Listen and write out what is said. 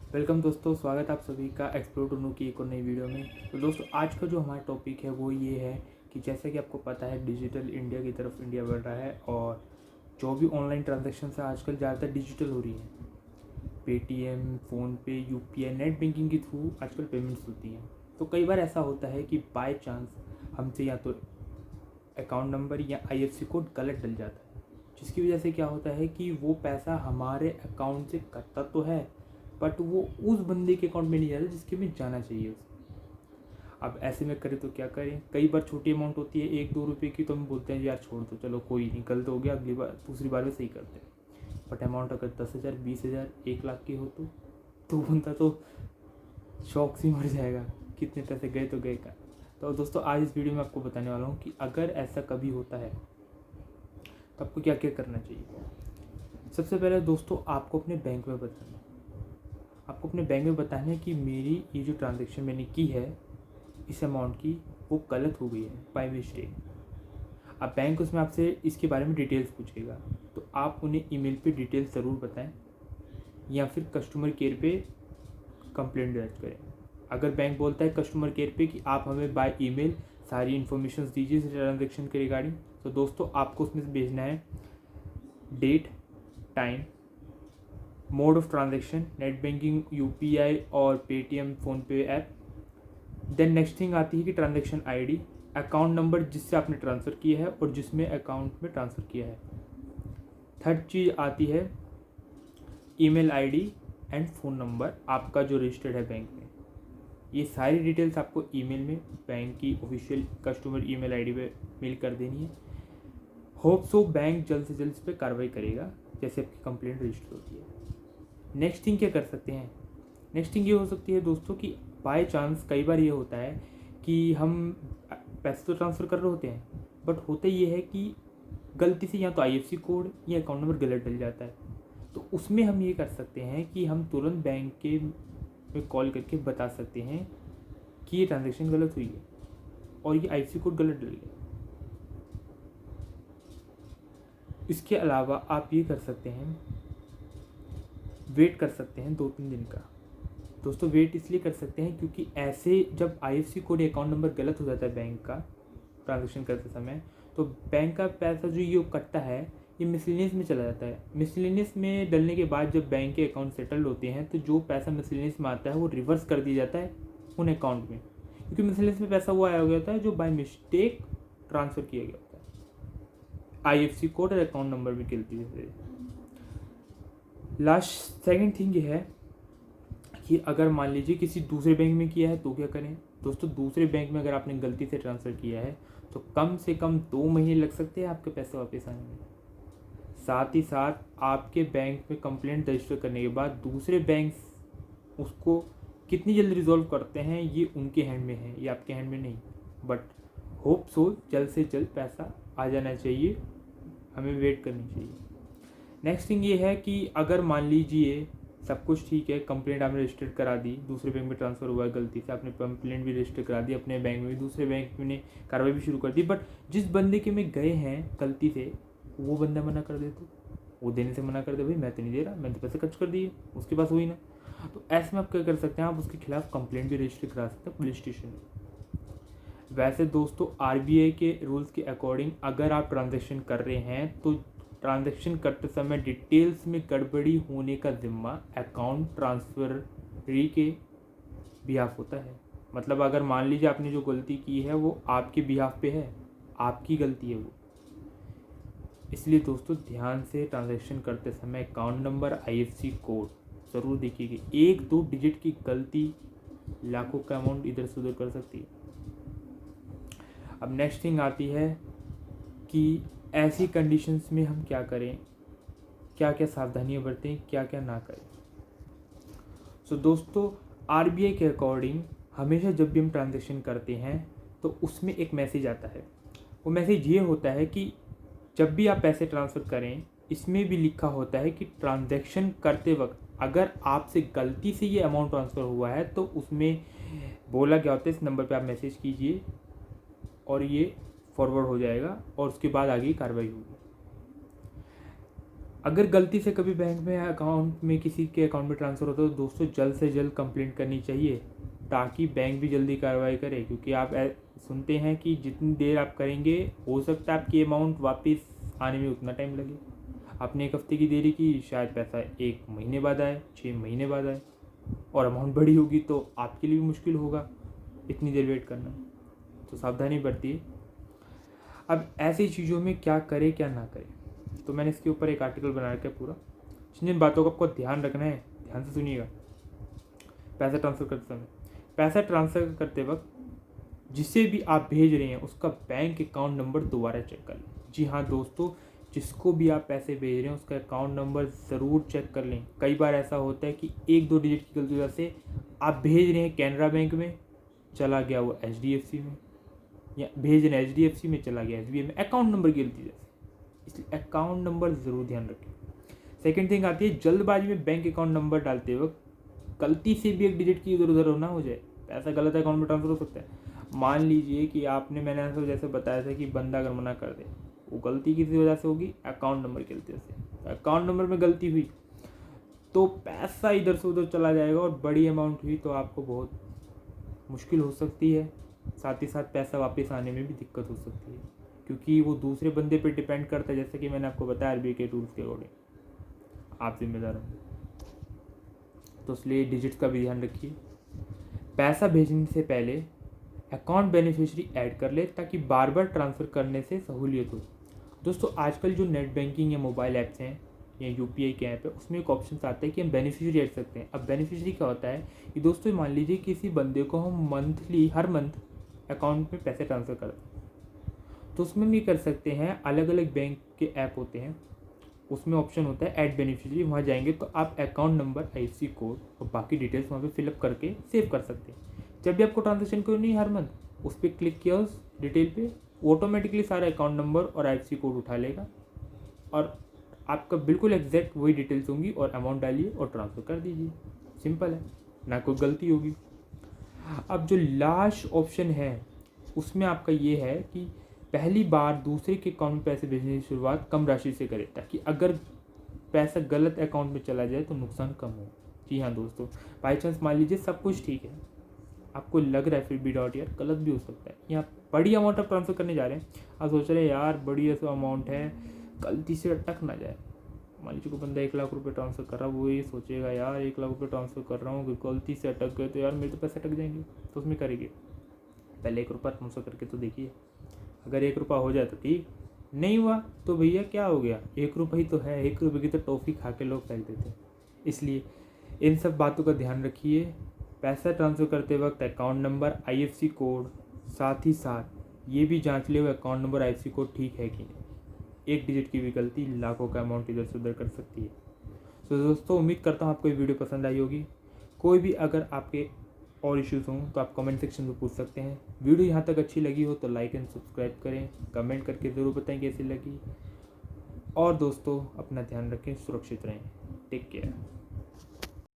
Welcome दोस्तों, स्वागत आप सभी का एक्सप्लोर टू नो की एक और नई वीडियो में। तो दोस्तों आज का जो हमारा टॉपिक है वो ये है कि जैसे कि आपको पता है डिजिटल इंडिया की तरफ इंडिया बढ़ रहा है और जो भी ऑनलाइन ट्रांजैक्शन है आजकल ज़्यादातर डिजिटल हो रही है। Paytm, PhonePe, UPI, net banking के थ्रू आजकल पेमेंट्स होती हैं। तो कई बार ऐसा होता है कि बाय चांस हमसे या तो अकाउंट नंबर या आईएफएससी कोड गलत डल जाता है, जिसकी वजह से क्या होता है कि वो पैसा हमारे अकाउंट से कटता तो है बट वो उस बंदे के अकाउंट में नहीं जाता जिसके में जाना चाहिए उसे। अब ऐसे में करें तो क्या करें। कई बार छोटी अमाउंट होती है 1-2 रुपये की, तो हम बोलते हैं यार छोड़ दो, चलो कोई नहीं, गलत हो गया, अगली बार दूसरी बार में सही करते हैं। बट अमाउंट अगर 10,000, 20,000, 1 लाख की हो तो बंदा तो शौक से मर जाएगा, कितने पैसे गए तो गए का। तो दोस्तों आज इस वीडियो में आपको बताने वाला हूँ कि अगर ऐसा कभी होता है तो आपको क्या क्या करना चाहिए। सबसे पहले दोस्तों आपको अपने बैंक में बताना है, आपको अपने बैंक में बताना है कि मेरी ये जो ट्रांजेक्शन मैंने की है इस अमाउंट की वो गलत हो गई है बाय मिस्टेक। अब बैंक उसमें आपसे इसके बारे में डिटेल्स पूछेगा, तो आप उन्हें ईमेल पे डिटेल्स ज़रूर बताएं या फिर कस्टमर केयर पे कंप्लेंट दर्ज करें। अगर बैंक बोलता है कस्टमर केयर पे कि आप हमें बाय ईमेल सारी इन्फॉर्मेशन दीजिए इस ट्रांजेक्शन के रिगार्डिंग, तो दोस्तों आपको उसमें से भेजना है date, time, mode of transaction, net banking, UPI और Paytm, PhonePe app. Then next thing आती है कि ट्रांजेक्शन आईडी, अकाउंट नंबर जिससे आपने ट्रांसफ़र किया है और जिसमें अकाउंट में ट्रांसफ़र किया है। थर्ड चीज़ आती है email ID and phone number आपका जो रजिस्टर्ड है बैंक में। ये सारी डिटेल्स आपको ईमेल में बैंक की ऑफिशियल कस्टमर ईमेल आईडी पे मेल कर देनी है। होप सो बैंक जल्द से जल्द इस पर कार्रवाई करेगा जैसे आपकी कंप्लेंट रजिस्टर होती है। नेक्स्ट थिंग क्या कर सकते हैं, नेक्स्ट थिंग ये हो सकती है दोस्तों कि बाय चांस कई बार ये होता है कि हम पैसे तो ट्रांसफ़र कर रहे होते हैं बट होता ये है कि गलती से या तो आईएफएससी कोड या अकाउंट नंबर गलत डल जाता है। तो उसमें हम ये कर सकते हैं कि हम तुरंत बैंक के में कॉल करके बता सकते हैं कि ये ट्रांजेक्शन गलत हुई है और ये आईएफएससी कोड गलत डल गया। इसके अलावा आप ये कर सकते हैं, वेट कर सकते हैं 2-3 दिन का। दोस्तों वेट इसलिए कर सकते हैं क्योंकि ऐसे जब आईएफएससी कोड या अकाउंट नंबर गलत हो जाता है बैंक का ट्रांजेक्शन करते समय, तो बैंक का पैसा जो ये कटता है ये मिसलेनियस में चला जाता है। मिसलेनियस में डलने के बाद जब बैंक के अकाउंट सेटल्ड होते हैं तो जो पैसा मिसलेनियस में आता है वो रिवर्स कर दिया जाता है उन अकाउंट में, क्योंकि मिसलेनियस में पैसा वो आया हो होता है जो बाय मिस्टेक ट्रांसफ़र किया गया होता है आईएफएससी कोड और अकाउंट नंबर में गलती से। लास्ट सेकंड थिंग ये है कि अगर मान लीजिए किसी दूसरे बैंक में किया है तो क्या करें। दोस्तों दूसरे बैंक में अगर आपने गलती से ट्रांसफ़र किया है तो कम से कम 2 महीने लग सकते हैं आपके पैसे वापस आने में। साथ ही साथ आपके बैंक में कंप्लेंट रजिस्टर करने के बाद दूसरे बैंक उसको कितनी जल्दी रिजॉल्व करते हैं ये उनके हैंड में है, ये आपके हैंड में नहीं। बट होप सो जल्द से जल्द पैसा आ जाना चाहिए, हमें वेट करनी चाहिए। नेक्स्ट थिंग ये है कि अगर मान लीजिए सब कुछ ठीक है, कंप्लेंट आपने रजिस्टर करा दी, दूसरे बैंक में ट्रांसफ़र हुआ है गलती से, आपने कंप्लेंट भी रजिस्टर करा दी अपने बैंक में भी, दूसरे बैंक में कार्रवाई भी शुरू कर दी, बट जिस बंदे के में गए हैं गलती से वो बंदा मना कर दे, तो वो देने से मना कर दे, भाई मैं तो नहीं दे रहा, मैंने तो पैसे खर्च कर दिए, उसके पास हुई ना। तो ऐसे में आप क्या कर सकते हैं, आप उसके खिलाफ कंप्लेंट भी रजिस्टर करा सकते हैं पुलिस स्टेशन में। वैसे दोस्तों आरबीआई के रूल्स के अकॉर्डिंग अगर आप ट्रांजेक्शन कर रहे हैं तो ट्रांजैक्शन करते समय डिटेल्स में गड़बड़ी होने का जिम्मा अकाउंट ट्रांसफरी के बिहाफ होता है। मतलब अगर मान लीजिए आपने जो गलती की है वो आपके बिहाफ पे है, आपकी गलती है वो। इसलिए दोस्तों ध्यान से ट्रांजैक्शन करते समय अकाउंट नंबर, आईएफएससी कोड ज़रूर देखिएगा। 1-2 डिजिट की गलती लाखों का अमाउंट इधर से उधर कर सकती है। अब नेक्स्ट थिंग आती है कि ऐसी कंडीशंस में हम क्या करें, क्या क्या सावधानियां बरतें, क्या क्या ना करें। सो दोस्तों आरबीआई के अकॉर्डिंग हमेशा जब भी हम ट्रांजैक्शन करते हैं तो उसमें एक मैसेज आता है। वो मैसेज ये होता है कि जब भी आप पैसे ट्रांसफ़र करें इसमें भी लिखा होता है कि ट्रांजैक्शन करते वक्त अगर आपसे गलती से ये अमाउंट ट्रांसफ़र हुआ है तो उसमें बोला गया होता है इस नंबर पे आप मैसेज कीजिए और ये फॉरवर्ड हो जाएगा और उसके बाद आगे कार्रवाई होगी। अगर गलती से कभी बैंक में अकाउंट में किसी के अकाउंट में ट्रांसफ़र होता है तो दोस्तों जल्द से जल्द कंप्लेंट करनी चाहिए, ताकि बैंक भी जल्दी कार्रवाई करे। क्योंकि आप सुनते हैं कि जितनी देर आप करेंगे हो सकता है आपकी अमाउंट वापस आने में उतना टाइम लगे। आपने 1 हफ्ते की देरी की, शायद पैसा 1 महीने बाद आए, 6 महीने बाद आए, और अमाउंट बड़ी होगी तो आपके लिए भी मुश्किल होगा इतनी देर वेट करना। तो सावधानी बरतिए। अब ऐसी चीज़ों में क्या करें क्या ना करें, तो मैंने इसके ऊपर एक आर्टिकल बना रखा है पूरा, जिन बातों का आपको ध्यान रखना है, ध्यान से सुनिएगा। पैसा ट्रांसफ़र करते वक्त जिसे भी आप भेज रहे हैं उसका बैंक अकाउंट नंबर दोबारा चेक कर लें। जी हाँ दोस्तों, जिसको भी आप पैसे भेज रहे हैं उसका अकाउंट नंबर ज़रूर चेक कर लें। कई बार ऐसा होता है कि 1-2 डिजिट की गलती वजह से आप भेज रहे हैं कैनरा बैंक में, चला गया वो HDFC में, या भेज रहे हैं HDFC में, चला गया SBI में, अकाउंट नंबर की गलती जैसे। इसलिए अकाउंट नंबर ज़रूर ध्यान रखें। सेकेंड थिंग आती है जल्दबाजी में बैंक अकाउंट नंबर डालते वक्त गलती से भी 1 डिजिट की इधर उधर ना हो जाए, पैसा गलत अकाउंट में ट्रांसफ़र हो सकता है। मान लीजिए कि आपने, मैंने आपको जैसे बताया था कि बंदा अगर मना कर दे, वो गलती किसी वजह से होगी, अकाउंट नंबर की गलती से, अकाउंट नंबर में गलती हुई तो पैसा इधर से उधर चला जाएगा, और बड़ी अमाउंट हुई तो आपको बहुत मुश्किल हो सकती है। साथ ही साथ पैसा वापस आने में भी दिक्कत हो सकती है, क्योंकि वो दूसरे बंदे पे डिपेंड करता है। जैसे कि मैंने आपको बताया RBI के रूल्स के अकॉर्डिंग आप जिम्मेदार हैं, तो इसलिए डिजिट्स का भी ध्यान रखिए। पैसा भेजने से पहले अकाउंट बेनिफिशियरी ऐड कर ले, ताकि बार बार ट्रांसफ़र करने से सहूलियत हो। दोस्तों आजकल जो नेट बैंकिंग या मोबाइल ऐप्स हैं या UPI के ऐप है, उसमें एक ऑप्शन आता है कि हम बेनिफिशियरी ऐड सकते हैं। अब बेनिफिशियरी क्या होता है कि दोस्तों मान लीजिए किसी बंदे को हम हर मंथ अकाउंट में पैसे ट्रांसफ़र करते हैं, तो उसमें भी कर सकते हैं। अलग अलग बैंक के ऐप होते हैं, उसमें ऑप्शन होता है ऐड बेनिफिशियरी। वहाँ जाएंगे तो आप अकाउंट नंबर, IFSC कोड और बाकी डिटेल्स वहाँ पे फिलअप करके सेव कर सकते हैं। जब भी आपको ट्रांजेक्शन करनी है हर मंथ, उस पर क्लिक किया उस डिटेल पे, ऑटोमेटिकली सारा अकाउंट नंबर और IFSC कोड उठा लेगा, और आपका बिल्कुल एग्जैक्ट वही डिटेल्स होंगी, और अमाउंट डालिए और ट्रांसफ़र कर दीजिए। सिंपल है, ना कोई गलती होगी। अब जो लास्ट ऑप्शन है उसमें आपका ये है कि पहली बार दूसरे के अकाउंट में पैसे भेजने की शुरुआत कम राशि से करें, ताकि अगर पैसा गलत अकाउंट में चला जाए तो नुकसान कम हो। जी हाँ दोस्तों, बाई चांस मान लीजिए सब कुछ ठीक है, आपको लग रहा है फिर भी डाउट यार गलत भी हो सकता है, यहाँ बड़ी अमाउंट आप ट्रांसफ़र करने जा रहे हैं, आप सोच रहे हैं यार बड़ी ऐसा अमाउंट है, गलती से अटक ना जाए। मान लीजिए कोई बंदा 1 लाख रुपये ट्रांसफ़र कर रहा है, वो ये सोचेगा यार 1 लाख रुपये ट्रांसफ़र कर रहा हूँ, गलती से अटक गए तो यार मेरे तो पैसे अटक जाएंगे, तो उसमें करेंगे पहले 1 रुपया ट्रांसफ़र करके तो देखिए। अगर 1 रुपया हो जाए तो ठीक, नहीं हुआ तो भैया क्या हो गया, 1 रुपये ही तो है, 1 रुपये की तो टॉफ़ी खा के लोग फेंक देते हैं। इसलिए इन सब बातों का ध्यान रखिए। पैसा ट्रांसफ़र करते वक्त अकाउंट नंबर, IFSC कोड, साथ ही साथ ये भी जांच ले अकाउंट नंबर IFSC कोड ठीक है कि नहीं। 1 डिजिट की भी गलती लाखों का अमाउंट इधर से उधर कर सकती है। तो दोस्तों उम्मीद करता हूँ आपको ये वीडियो पसंद आई होगी। कोई भी अगर आपके और इश्यूज़ हों तो आप कमेंट सेक्शन में पूछ सकते हैं। वीडियो यहाँ तक अच्छी लगी हो तो लाइक एंड सब्सक्राइब करें, कमेंट करके ज़रूर बताएं कैसी लगी। और दोस्तों अपना ध्यान रखें, सुरक्षित रहें, टेक केयर।